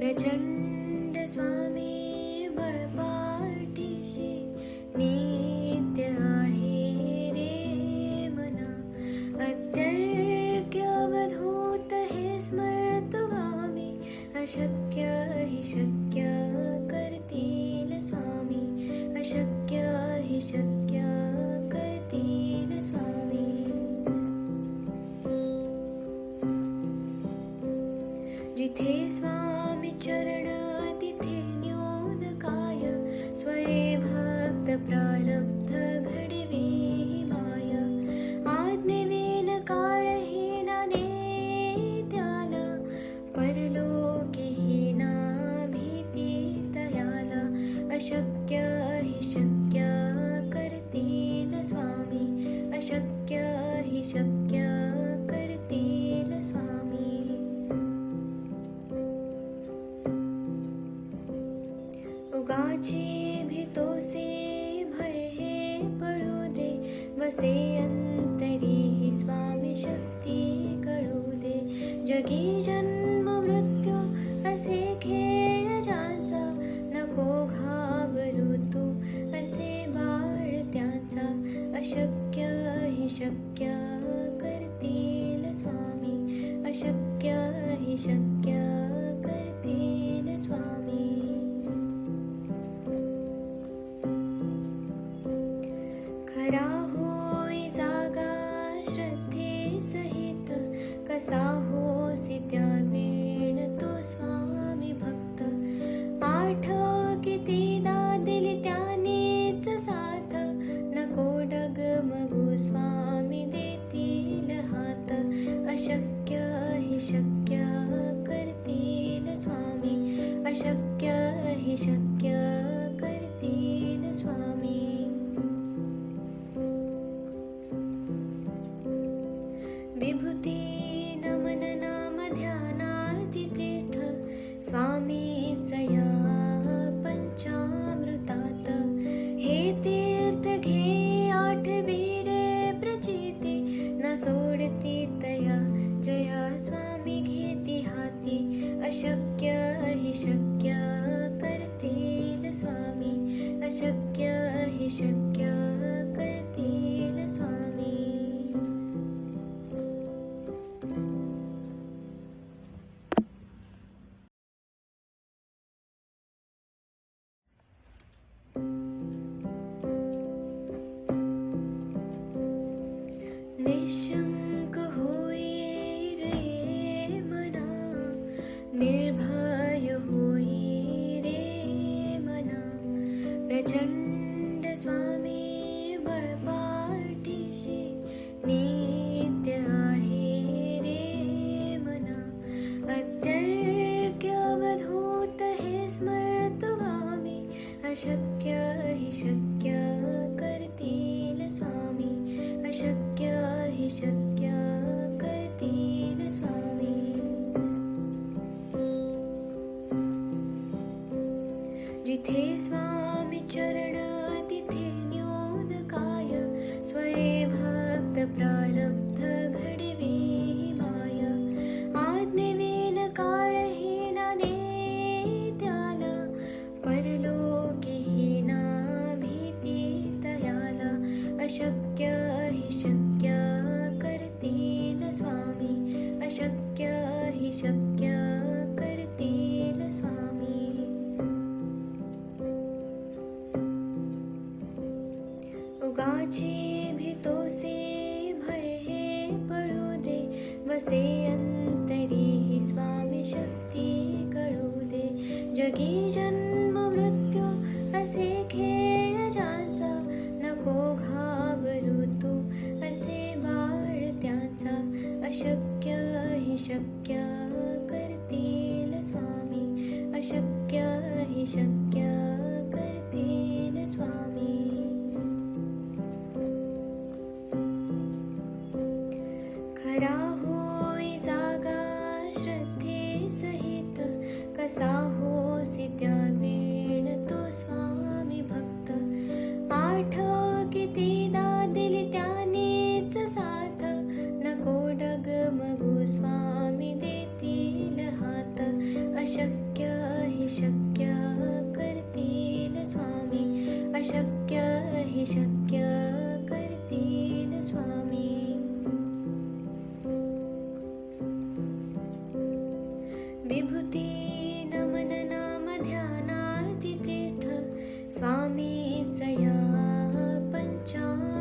प्रचंड स्वामी बळपाठीशी नित्य आहे रे मना. अत्यर्क्य अवधूत हे स्मरतो गामी. अशक्य हि शक्य करतील स्वामी. अशक्य हि शक्य करतील स्वामी. जिथे स्वामी चरण तिथे न्यून काय. स्वये भक्त प्रारब्ध घडवी माय. आज्ञेविन काळहीनाने त्याला. परलोकीहीना भीती तयाला. अशक्य हि शक्य करतील स्वामी. अशक्य हि शक्य करतील स्वामी. उगाची भीतोसे भय हे पळू दे. वसे अंतरी ही स्वामी शक्ती कळू दे. जगी जन्म मृत्यू असे खेळ ज्याचा. नको घाबरू तू असे बाळ त्याचा. अशक्य हि शक्य करतील स्वामी. अशक्य हि शक्य करतील स्वामी. खरा होई जागा श्रद्धे सहित. कसा होसी त्या वेळ तो स्वामी भक्त. आठव कितीदा दिली त्यानेच साथ. नको डगमगू स्वामी देतील हात. अशक्य हि शक्य करतील स्वामी. अशक्य हि शक्य करतील स्वामी. विभूती नमन नाम ध्यानार्ती तीर्थ. स्वामीच या पंचामृतात. हे तीर्थ घे आठवी रे प्रचिती. न सोडती तया जया स्वामी घेती हाती. अशक्य हि शक्य करतील स्वामी. अशक्य हि शक्य करतील स्वामी. निशंक होई रे मना. निर्भय होई रे मना. प्रचंड स्वामी बळपाठीशी नित्य आहे रे मना. अत्यर्क्य अवधूत हे स्मरतो गामी. अशक्य हि शक्य करतील स्वामी. अशक्य हि शक्य करतील स्वामी. जिथे स्वामी चरण तिथे न्यून काय. स्वये भक्त प्रारब्ध घडवी माय. आज्ञेविन काळहीनाने त्याला. परलोकीहीना भीती तयाला. अशक्य हि शक्य करतील स्वामी. अशक्य हि शक्य करतील स्वामी. उगाची भीतोसे भय हे पळू दे. वसे अंतरी ही स्वामी शक्ती कळू दे. जगी जन्म मृत्यू असे खेळ ज्याचा. नको घाबरू तू असे बाळ त्याचा. अशक्य हि शक्य करतील स्वामी. अशक्य हि शक्य करतील स्वामी. खरा होई जागा श्रद्धे सहित. कसा होसी त्या वेळ तो स्वामी भक्त. आठव कितीदा दिली त्यानेच साथ. नको डगमगू स्वामी देतील हात. अशक्य विभूती नमन नाम ध्यानार्थितीर्थ स्वामीच या पंचामृताचा